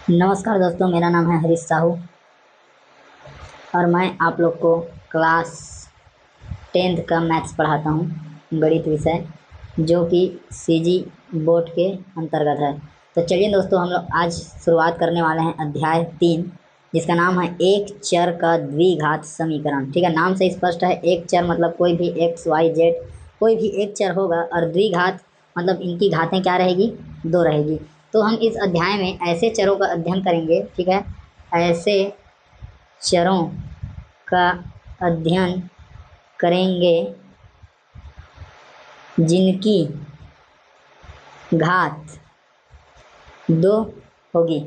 नमस्कार दोस्तों, मेरा नाम है हरीश साहू और मैं आप लोग को क्लास 10th का मैथ्स पढ़ाता हूँ, गणित विषय, जो कि सीजी बोर्ड के अंतर्गत है। तो चलिए दोस्तों, हम लोग आज शुरुआत करने वाले हैं अध्याय 3, जिसका नाम है एक चर का द्विघात समीकरण। ठीक है, नाम से स्पष्ट है। एक चर मतलब कोई भी एक्स वाई जेड कोई भी एक चर होगा, और द्विघात मतलब इनकी घातें क्या रहेगी, 2 रहेगी। तो हम इस अध्याय में ऐसे चरों का अध्ययन करेंगे। ठीक है, ऐसे चरों का अध्ययन करेंगे जिनकी घात 2 होगी।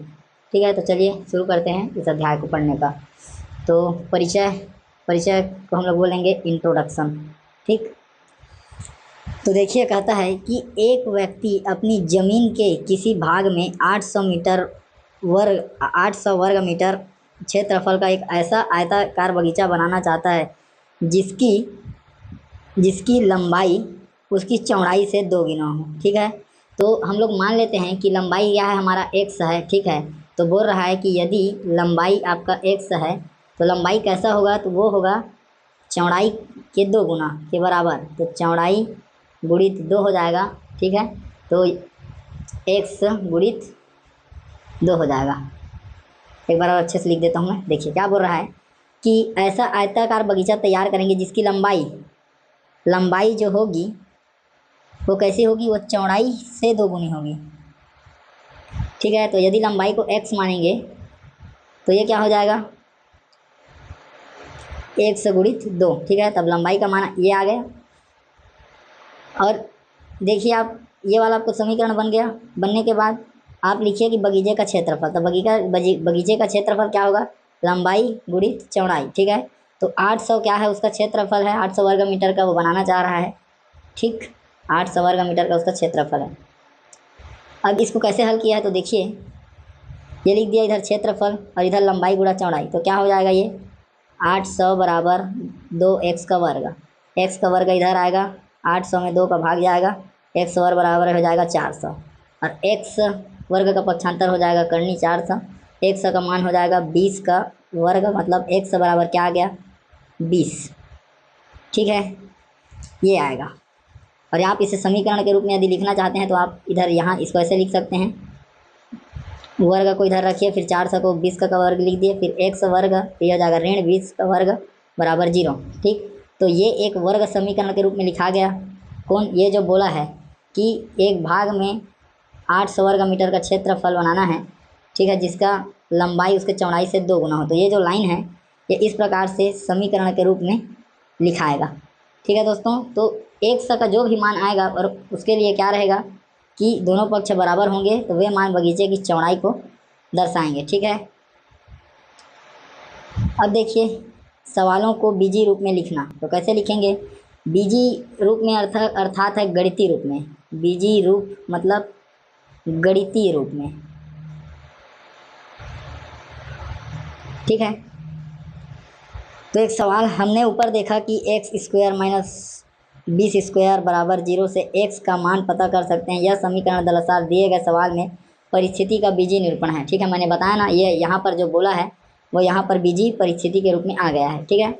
ठीक है, तो चलिए शुरू करते हैं इस अध्याय को पढ़ने का। तो परिचय परिचय को हम लोग बोलेंगे इंट्रोडक्शन। ठीक, तो देखिए, कहता है कि एक व्यक्ति अपनी ज़मीन के किसी भाग में 800 वर्ग मीटर क्षेत्रफल का एक ऐसा आयताकार बगीचा बनाना चाहता है जिसकी जिसकी लंबाई उसकी चौड़ाई से 2 गुना हो। ठीक है, तो हम लोग मान लेते हैं कि लंबाई क्या है, हमारा x है। ठीक है, तो बोल रहा है कि यदि लंबाई आपका x है तो लंबाई कैसा होगा, तो वो होगा चौड़ाई के 2 गुना के बराबर। तो चौड़ाई गुणित 2 हो जाएगा। ठीक है, तो x गुणित 2 हो जाएगा। एक बार और अच्छे से लिख देता हूँ मैं। देखिए क्या बोल रहा है कि ऐसा आयताकार बगीचा तैयार करेंगे जिसकी लंबाई जो होगी वो कैसी होगी, वो चौड़ाई से 2 गुनी होगी। ठीक है, तो यदि लंबाई को x मानेंगे तो ये क्या हो जाएगा, x गुणित 2। ठीक है, तब लंबाई का मान ये आ गया। और देखिए आप, ये वाला आपको समीकरण बन गया। बनने के बाद आप लिखिए कि बगीचे का क्षेत्रफल, तो बगीचे का क्षेत्रफल क्या होगा, लंबाई गुणित चौड़ाई। ठीक है, तो 800 क्या है, उसका क्षेत्रफल है 800 वर्ग मीटर का, वो बनाना चाह रहा है। ठीक, 800 वर्ग मीटर का उसका क्षेत्रफल है। अब इसको कैसे हल किया है, तो देखिए, ये लिख दिया इधर क्षेत्रफल और इधर लंबाई गुणा चौड़ाई, तो क्या हो जाएगा, ये 800 बराबर 2x का वर्ग। x का वर्ग इधर आएगा, 800 में 2 का भाग जाएगा, x वर्ग बराबर हो जाएगा 400, और x वर्ग का पक्षांतर हो जाएगा करनी 400। x का मान हो जाएगा 20 का वर्ग, मतलब x बराबर क्या आ गया, 20। ठीक है, ये आएगा। और आप इसे समीकरण के रूप में यदि लिखना चाहते हैं तो आप इधर यहाँ इसको ऐसे लिख सकते हैं, वर्ग को इधर रखिए, फिर 400 को 20 का वर्ग लिख दिए, फिर x वर्ग, ये हो जाएगा ऋण 20 का वर्ग बराबर 0। ठीक, तो ये एक वर्ग समीकरण के रूप में लिखा गया। कौन, ये जो बोला है कि एक भाग में 800 वर्ग मीटर का क्षेत्रफल बनाना है। ठीक है, जिसका लंबाई उसके चौड़ाई से 2 गुना हो। तो ये जो लाइन है ये इस प्रकार से समीकरण के रूप में लिखाएगा। ठीक है दोस्तों, तो x का जो भी मान आएगा और उसके लिए क्या रहेगा कि दोनों पक्ष बराबर होंगे, तो वे मान बगीचे की चौड़ाई को दर्शाएंगे। ठीक है, अब देखिए, सवालों को बीजी रूप में लिखना, तो कैसे लिखेंगे, बीजी रूप में अर्थात है गणितीय रूप में। बीजी रूप मतलब गणितीय रूप में। ठीक है, तो एक सवाल हमने ऊपर देखा कि एक्स स्क्वायर माइनस 20 स्क्वायर बराबर 0 से x का मान पता कर सकते हैं। यह समीकरण दरअसल दिए गए सवाल में परिस्थिति का बीजी निरूपण है। ठीक है, मैंने बताया ना, ये यहाँ पर जो बोला है वो यहाँ पर बीजी परिस्थिति के रूप में आ गया है। ठीक है,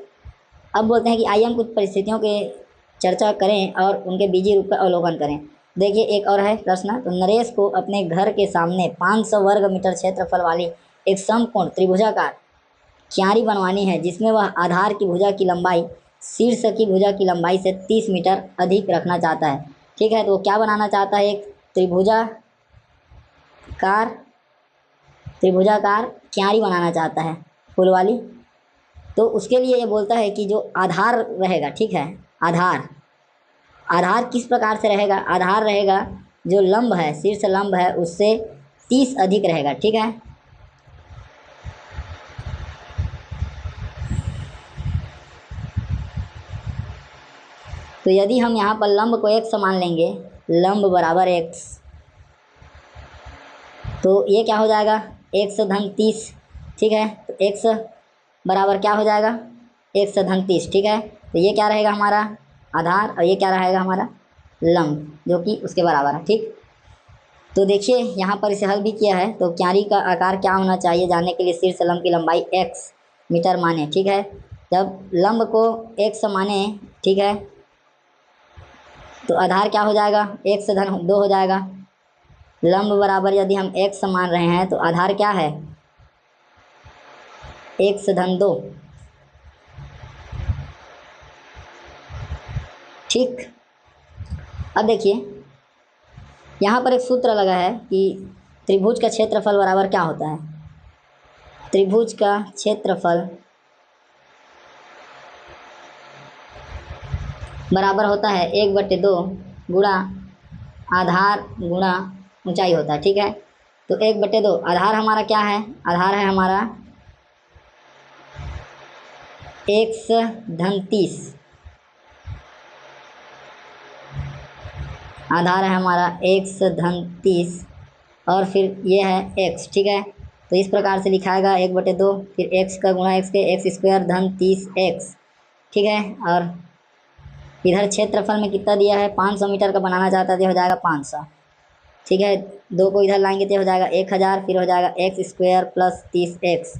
अब बोलते हैं कि आइए हम कुछ परिस्थितियों के चर्चा करें और उनके बीजी रूप का अवलोकन करें। देखिए, एक और है प्रश्न, तो नरेश को अपने घर के सामने 500 वर्ग मीटर क्षेत्रफल वाली एक समकोण त्रिभुजाकार क्यारी बनवानी है जिसमें वह आधार की भुजा की लंबाई शीर्ष की भुजा की लंबाई से 30 मीटर अधिक रखना चाहता है। ठीक है, तो वो क्या बनाना चाहता है, एक त्रिभुजाकार त्रिभुजाकार क्यारी बनाना चाहता है, फूल वाली। तो उसके लिए ये बोलता है कि जो आधार रहेगा, ठीक है, आधार आधार किस प्रकार से रहेगा, आधार रहेगा जो लंब है, शीर्ष लंब है, उससे 30 अधिक रहेगा। ठीक है, तो यदि हम यहाँ पर लंब को x मान लेंगे, लंब बराबर x, तो ये क्या हो जाएगा, x धन 30। ठीक है, तो x बराबर क्या हो जाएगा, x धन 30। ठीक है, तो ये क्या रहेगा हमारा आधार और ये क्या रहेगा हमारा लंब, जो कि उसके बराबर है। ठीक, तो देखिए यहाँ पर इसे हल भी किया है। तो क्यारी का आकार क्या होना चाहिए जानने के लिए शीर्ष लंब की लंबाई x मीटर माने, ठीक है। जब लंब को x माने, ठीक है, तो आधार क्या हो जाएगा, x धन 2 हो जाएगा। लंब बराबर यदि हम x मान रहे हैं तो आधार क्या है, x धन 2, ठीक। अब देखिए यहाँ पर एक सूत्र लगा है कि त्रिभुज का क्षेत्रफल बराबर क्या होता है। त्रिभुज का क्षेत्रफल बराबर होता है 1/2 गुणा आधार गुणा ऊंचाई होता है, ठीक है। तो 1/2 आधार हमारा क्या है, आधार है हमारा x धन 30, आधार है हमारा x धन 30 और फिर ये है x, ठीक है। तो इस प्रकार से लिखाएगा 1/2 फिर x का गुणा x के x स्क्वायर धन 30x, ठीक है। और इधर क्षेत्रफल में कितना दिया है, 500 मीटर का बनाना चाहता है तो हो जाएगा 500, ठीक है। 2 को इधर लाएंगे तो हो जाएगा 1000, फिर हो जाएगा x स्क्वायर प्लस 30x।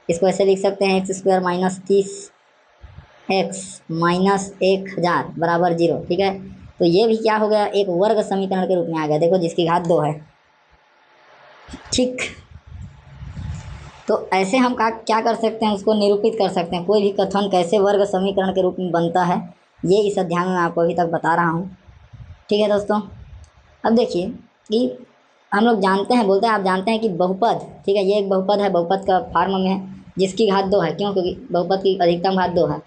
इसको ऐसे लिख सकते हैं x square minus 30x minus 1000 बराबर 0, ठीक है। तो ये भी क्या हो गया, एक वर्ग समीकरण के रूप में आ गया, देखो जिसकी घात 2 है, ठीक। तो ऐसे हम क्या कर सकते हैं, उसको निरूपित कर सकते हैं। कोई भी कथन कैसे वर्ग समीकरण के रूप में बनता है, ये इस अध्याय में मैं आपको अभी तक बता रहा हूँ, ठीक है दोस्तों। अब देखिए कि हम लोग जानते हैं, बोलते हैं आप जानते हैं कि बहुपद, ठीक है, ये एक बहुपद है, बहुपद का फॉर्म में है जिसकी घात 2 है, क्यों, क्योंकि बहुपद की अधिकतम घात 2 है।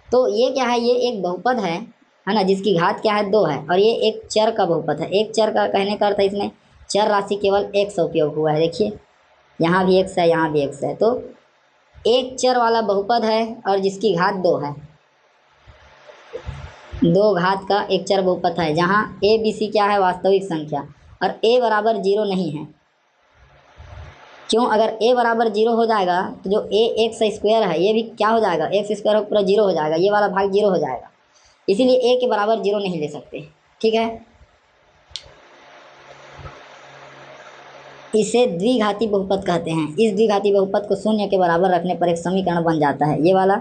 तो ये क्या है, ये एक बहुपद है ना, जिसकी घात क्या है 2 है, और ये एक चर का बहुपद है। एक चर का कहने का अर्थ है इसमें चर राशि केवल एक से उपयोग हुआ है। देखिए यहाँ भी x है, यहाँ भी x है, तो एक चर वाला बहुपद है और जिसकी घात 2 है, 2 घात का एक चर बहुपद है, जहाँ a b c क्या है, वास्तविक संख्या, और a बराबर 0 नहीं है। क्यों, अगर a बराबर 0 हो जाएगा तो जो a x स्क्वायर है ये भी क्या हो जाएगा, x स्क्वायर पूरा 0 हो जाएगा, ये वाला भाग 0 हो जाएगा, इसीलिए a के बराबर 0 नहीं ले सकते, ठीक है। इसे द्विघाती बहुपद कहते हैं। इस द्विघाती बहुपद को शून्य के बराबर रखने पर एक समीकरण बन जाता है, ये वाला।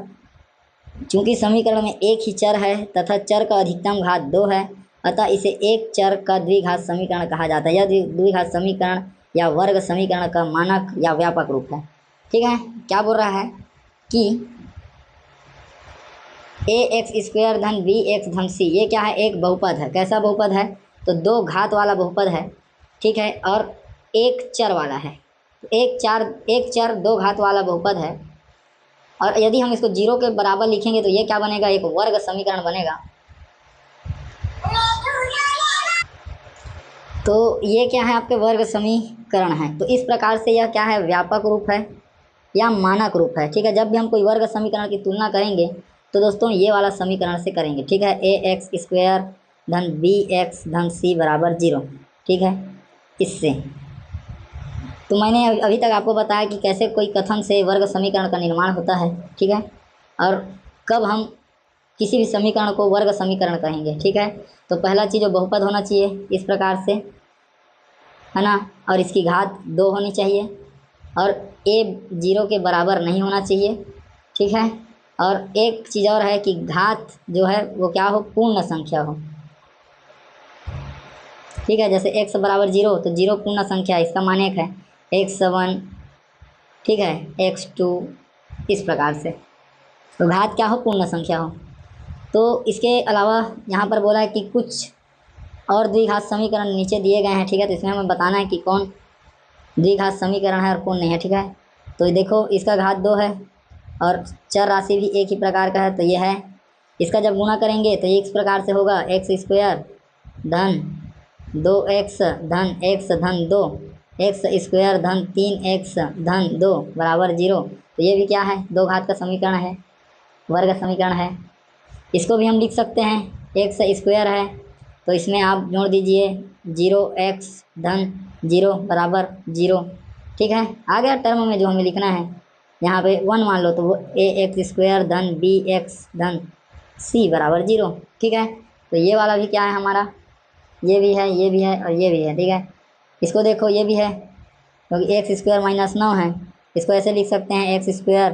चूंकि समीकरण में एक ही चर है तथा चर का अधिकतम घात 2 है, अतः इसे एक चर का द्विघात समीकरण कहा जाता है। यह द्विघात समीकरण या वर्ग समीकरण का मानक या व्यापक रूप है, ठीक है। क्या बोल रहा है कि ax स्क्वायर धन bx धन c, ये क्या है, एक बहुपद है। कैसा बहुपद है, तो 2 घात वाला बहुपद है, ठीक है, और एक चर वाला है। एक चर 2 घात वाला बहुपद है, और यदि हम इसको 0 के बराबर लिखेंगे तो ये क्या बनेगा, एक वर्ग समीकरण बनेगा। तो ये क्या है, आपके वर्ग समीकरण है। तो इस प्रकार से यह क्या है, व्यापक रूप है या मानक रूप है, ठीक है। जब भी हम कोई वर्ग समीकरण की तुलना करेंगे तो दोस्तों ये वाला समीकरण से करेंगे, ठीक है। ax स्क्वायर धन bx धन c बराबर 0, ठीक है। इससे तो मैंने अभी तक आपको बताया कि कैसे कोई कथन से वर्ग समीकरण का निर्माण होता है, ठीक है, और कब हम किसी भी समीकरण को वर्ग समीकरण कहेंगे, ठीक है। तो पहला चीज़, जो बहुपद होना चाहिए इस प्रकार से, है ना, और इसकी घात 2 होनी चाहिए, और a 0 के बराबर नहीं होना चाहिए, ठीक है। और एक चीज़ और है कि घात जो है वो क्या हो, पूर्ण संख्या हो, ठीक है। जैसे x बराबर 0 तो 0 पूर्ण संख्या है, इसका मान 1 है, x1, ठीक है, x2, इस प्रकार से। तो घात क्या हो, पूर्ण संख्या हो। तो इसके अलावा यहाँ पर बोला है कि कुछ और द्विघात समीकरण नीचे दिए गए हैं, ठीक है। तो इसमें हमें बताना है कि कौन द्विघात समीकरण है और कौन नहीं है, ठीक है। तो देखो इसका घात 2 है और चर राशि भी एक ही प्रकार का है, तो ये है। इसका जब गुणा करेंगे तो ये इस प्रकार से होगा, एक्स स्क्वायर धन 2x धन x धन 2 एक्स स्क्वायर धन 3x धन 2 बराबर 0। तो ये भी क्या है, 2 घात का समीकरण है, वर्ग समीकरण है। इसको भी हम लिख सकते हैं, एक्स स्क्वायर है तो इसमें आप जोड़ दीजिए 0x धन 0 बराबर 0, ठीक है। आ गया टर्म में जो हमें लिखना है, यहाँ पे 1 मान लो तो वो ax स्क्वायर धन bx धन c बराबर 0, ठीक है। तो ये वाला भी क्या है हमारा, ये भी है, ये भी है और ये भी है, ठीक है। इसको देखो ये भी है, क्योंकि एक्स स्क्वायर माइनस 9 है, इसको ऐसे लिख सकते हैं x square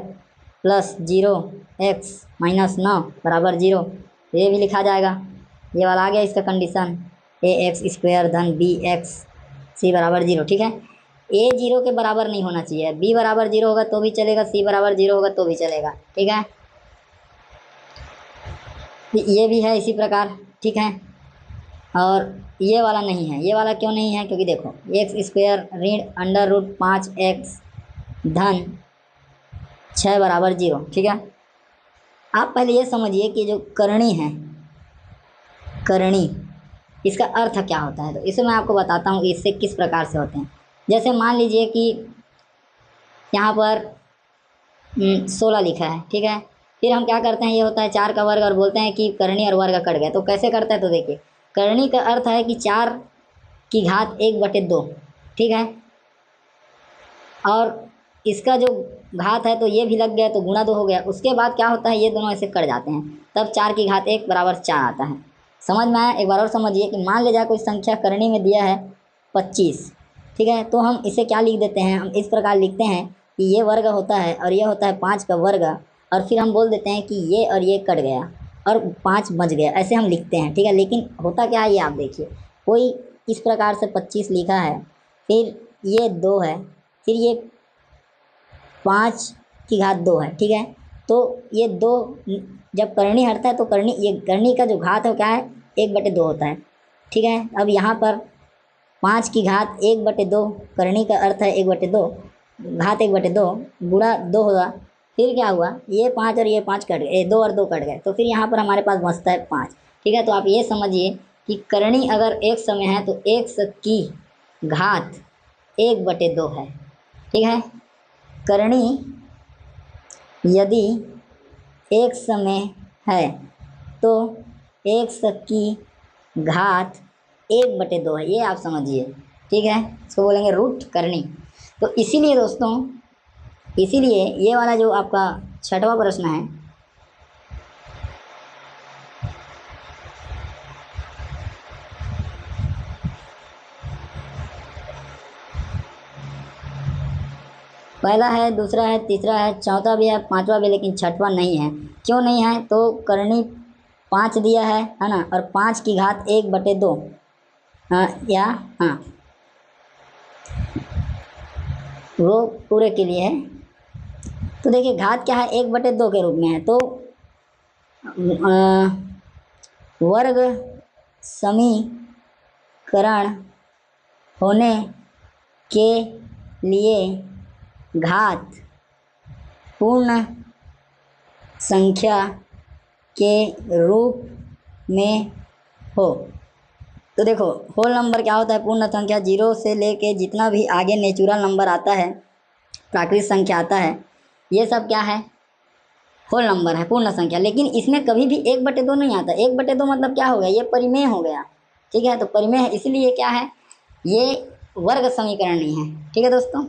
plus 0 x minus 9 बराबर 0, ये भी लिखा जाएगा। ये वाला आ गया इसका कंडीशन, ए एक्स स्क्वायर धन बी एक्स सी बराबर 0। ठीक है, ए 0 के बराबर नहीं होना चाहिए, बी बराबर 0 होगा तो भी चलेगा, सी बराबर 0 होगा तो भी चलेगा। ठीक है, ये भी है इसी प्रकार। ठीक है, और ये वाला नहीं है, ये वाला क्यों नहीं है, क्योंकि देखो एक्स स्क्वायर ऋण अंडर रूट 5 एक्स धन 6 बराबर 0। ठीक है, आप पहले ये समझिए कि जो करणी है, करणी इसका अर्थ क्या होता है, तो इसे मैं आपको बताता हूँ कि इससे किस प्रकार से होते हैं। जैसे मान लीजिए कि यहाँ पर 16 लिखा है। ठीक है, फिर हम क्या करते हैं, ये होता है 4 का वर्ग और बोलते हैं कि करणी और वर्ग कट गया, तो कैसे करता है, तो देखिए करणी का अर्थ है कि 4 की घात 1/2। ठीक है, और इसका जो घात है तो ये भी लग गया तो गुणा 2 हो गया, उसके बाद क्या होता है, ये दोनों ऐसे कट जाते हैं, तब 4 की घात 1 बराबर 4 आता है। समझ में आया? एक बार और समझिए कि मान ले जाए कोई संख्या करणी में दिया है 25। ठीक है, तो हम इसे क्या लिख देते हैं, हम इस प्रकार लिखते हैं कि ये वर्ग होता है और ये होता है 5 का वर्ग, और फिर हम बोल देते हैं कि ये और ये कट गया और 5 बच गया, ऐसे हम लिखते हैं। ठीक है, लेकिन होता क्या है ये आप देखिए, कोई इस प्रकार से 25 लिखा है, फिर ये 2 है, फिर ये 5 की घात 2 है। ठीक है, तो ये 2 जब करणी हटता है तो करणी, ये करणी का जो घात है क्या है, 1/2 होता है। ठीक है, अब यहाँ पर 5 की घात 1/2, करणी का अर्थ है 1/2, घात 1/2 गुणा 2 होगा, फिर क्या हुआ, ये 5 और ये 5 कट गए, 2 और 2 कट गए, तो फिर यहाँ पर हमारे पास बचता है 5। ठीक है, तो आप ये समझिए कि करणी अगर एक समय है तो एक्स की घात 1/2 है। ठीक है, करणी यदि एक समय है तो एक्स की घात 1/2 है, ये आप समझिए। ठीक है, इसको बोलेंगे रूट करणी। तो इसीलिए दोस्तों, इसीलिए ये वाला जो आपका 6वां प्रश्न है, पहला है, दूसरा है, तीसरा है, चौथा भी है, 5वां भी, लेकिन 6वां नहीं है। क्यों नहीं है, तो करणी 5 दिया है ना, और 5 की घात 1/2, हाँ या हाँ, वो पूरे के लिए है। तो देखिए घात क्या है, 1/2 के रूप में है, तो वर्ग समीकरण होने के लिए घात पूर्ण संख्या के रूप में हो। तो देखो होल नंबर क्या होता है, पूर्ण संख्या, 0 से लेके जितना भी आगे नेचुरल नंबर आता है, प्राकृतिक संख्या आता है, ये सब क्या है, होल नंबर है, पूर्ण संख्या। लेकिन इसमें कभी भी 1/2 नहीं आता। 1/2 मतलब क्या हो गया, ये परिमेय हो गया। ठीक है, तो परिमेय है, इसलिए क्या है, ये वर्ग समीकरण नहीं है। ठीक है दोस्तों,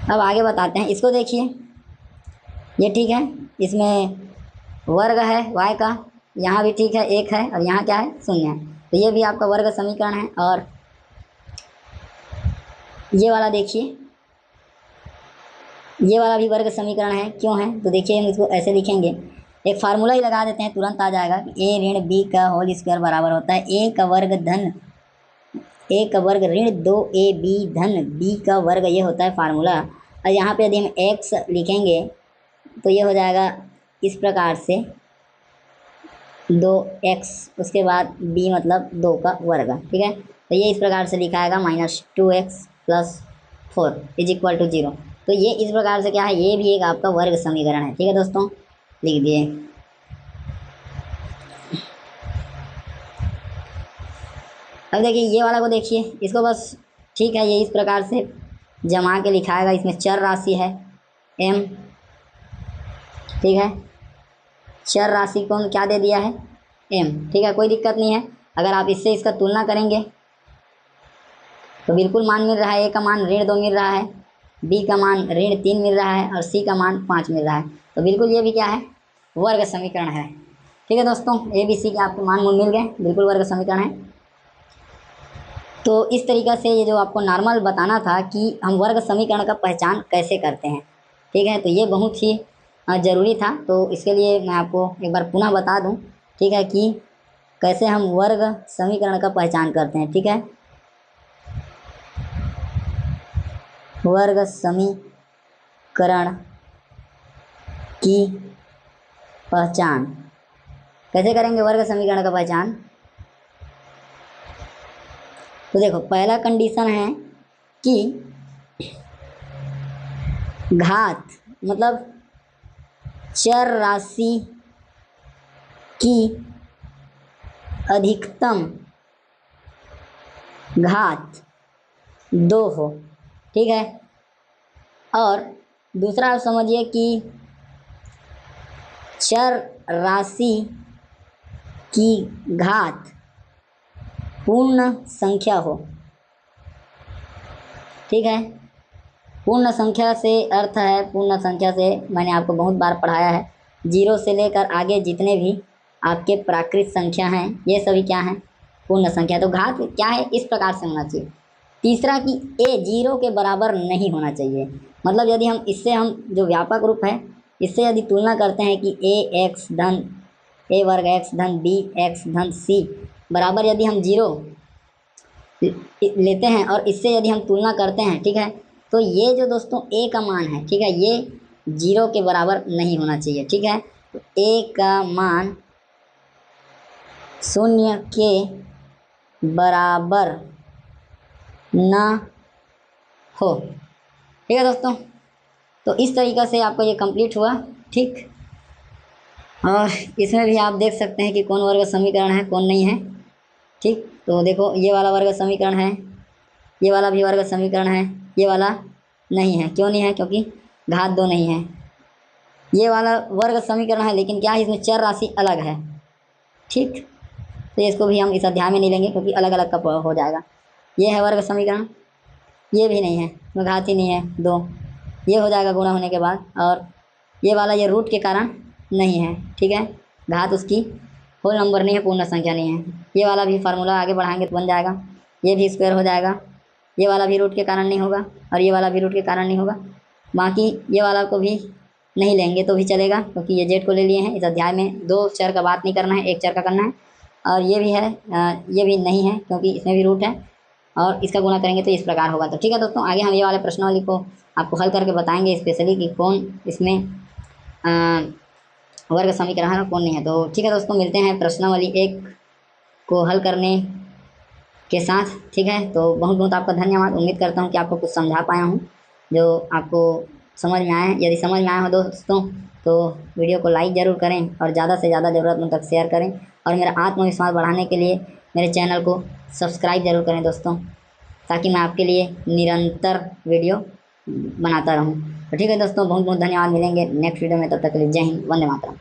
अब आगे बताते हैं, इसको देखिए, ये ठीक है, इसमें वर्ग है y का, यहाँ भी ठीक है 1 है, और यहाँ क्या है 0 है, तो ये भी आपका वर्ग समीकरण है। और ये वाला देखिए, ये वाला भी वर्ग समीकरण है। क्यों है, तो देखिए हम इसको ऐसे लिखेंगे, एक फार्मूला ही लगा देते हैं, तुरंत आ जाएगा कि a ऋण b का होल स्क्वायर बराबर होता है a का वर्ग धन a का वर्ग ऋण 2ab धन b का वर्ग, ये होता है फार्मूला। और यहाँ पे यदि हम x लिखेंगे तो ये हो जाएगा इस प्रकार से 2x, उसके बाद b मतलब 2 का वर्ग। ठीक है, तो ये इस प्रकार से लिखा आएगा -2x + 4 = 0। तो ये इस प्रकार से क्या है, ये भी एक आपका वर्ग समीकरण है। ठीक है दोस्तों, लिख दिए। अब देखिए ये वाला को देखिए, इसको बस ठीक है, ये इस प्रकार से जमा के लिखाएगा, इसमें चर राशि है m। ठीक है, चर राशि को क्या दे दिया है, m। ठीक है, कोई दिक्कत नहीं है। अगर आप इससे इसका तुलना करेंगे तो बिल्कुल मान मिल रहा है, a का मान ऋण 2 मिल रहा है, b का मान ऋण 3 मिल रहा है, और c का मान 5 मिल रहा है, तो बिल्कुल ये भी क्या है, वर्ग समीकरण है। ठीक है दोस्तों, ए बी सी के आपके मान मिल गए, बिल्कुल वर्ग समीकरण है। तो इस तरीक़ा से ये जो आपको नॉर्मल बताना था कि हम वर्ग समीकरण का पहचान कैसे करते हैं, ठीक है, तो ये बहुत ही ज़रूरी था। तो इसके लिए मैं आपको एक बार पुनः बता दूं, ठीक है, कि कैसे हम वर्ग समीकरण का पहचान करते हैं। ठीक है, वर्ग समीकरण की पहचान कैसे करेंगे? वर्ग समीकरण का पहचान, तो देखो पहला कंडीशन है कि घात मतलब चर राशि की अधिकतम घात 2 हो। ठीक है, और दूसरा आप समझिए कि चर राशि की घात पूर्ण संख्या हो। ठीक है, पूर्ण संख्या से अर्थ है, पूर्ण संख्या से मैंने आपको बहुत बार पढ़ाया है, 0 से लेकर आगे जितने भी आपके प्राकृत संख्या हैं ये सभी क्या हैं? पूर्ण संख्या। तो घात क्या है? इस प्रकार से होना चाहिए। तीसरा कि ए 0 के बराबर नहीं होना चाहिए। मतलब यदि हम इससे हम जो व्यापक रूप है इससे यदि तुलना करते हैं कि ए एक्स धन ए वर्ग एक्स धन बी एक्स धन सी बराबर यदि हम 0 लेते हैं और इससे यदि हम तुलना करते हैं, ठीक है, तो ये जो दोस्तों ए का मान है, ठीक है, ये 0 के बराबर नहीं होना चाहिए। ठीक है, तो ए का मान 0 के बराबर ना हो। ठीक है दोस्तों, तो इस तरीक़ा से आपको ये कंप्लीट हुआ। ठीक, और इसमें भी आप देख सकते हैं कि कौन वर्ग समीकरण है कौन नहीं है। ठीक, तो देखो ये वाला वर्ग समीकरण है, ये वाला भी वर्ग समीकरण है, ये वाला नहीं है। क्यों नहीं है? क्योंकि घात 2 नहीं है। ये वाला वर्ग समीकरण है लेकिन क्या है, इसमें चर राशि अलग है। ठीक, तो इसको भी हम इस अध्याय में नहीं लेंगे क्योंकि अलग अलग का हो जाएगा। ये है वर्ग समीकरण, ये भी नहीं है, इसमें घात ही नहीं है 2, ये हो जाएगा गुणा होने के बाद। और ये वाला ये रूट के कारण नहीं है। ठीक है, घात उसकी होल नंबर नहीं है, पूर्ण संख्या नहीं है। ये वाला भी फार्मूला आगे बढ़ाएंगे तो बन जाएगा, ये भी स्क्वायर हो जाएगा। ये वाला भी रूट के कारण नहीं होगा और ये वाला भी रूट के कारण नहीं होगा। बाकी ये वाला को भी नहीं लेंगे तो भी चलेगा क्योंकि ये जेड को ले लिए हैं। इस अध्याय में 2 चर का बात नहीं करना है, 1 चर का करना है। और ये भी है, ये भी नहीं है क्योंकि इसमें भी रूट है और इसका गुणा करेंगे तो इस प्रकार होगा। तो ठीक है दोस्तों, आगे हम ये वाले प्रश्नावली को आपको हल करके बताएंगे स्पेशली कि कौन इसमें वर्ग समीकरण है कौन नहीं है। तो ठीक है दोस्तों, मिलते हैं प्रश्नावली 1 को हल करने के साथ। ठीक है, तो बहुत बहुत आपका धन्यवाद। उम्मीद करता हूँ कि आपको कुछ समझा पाया हूँ जो आपको समझ में आया है। यदि समझ में आया हो दोस्तों तो वीडियो को लाइक ज़रूर करें और ज़्यादा से ज़्यादा ज़रूरतमंद तक शेयर करें और मेरा आत्मविश्वास बढ़ाने के लिए मेरे चैनल को सब्सक्राइब ज़रूर करें दोस्तों, ताकि मैं आपके लिए निरंतर वीडियो बनाता रहूं। तो ठीक है दोस्तों, बहुत बहुत धन्यवाद। मिलेंगे नेक्स्ट वीडियो में, तब तक के लिए जय हिंद, वंदे मातरम।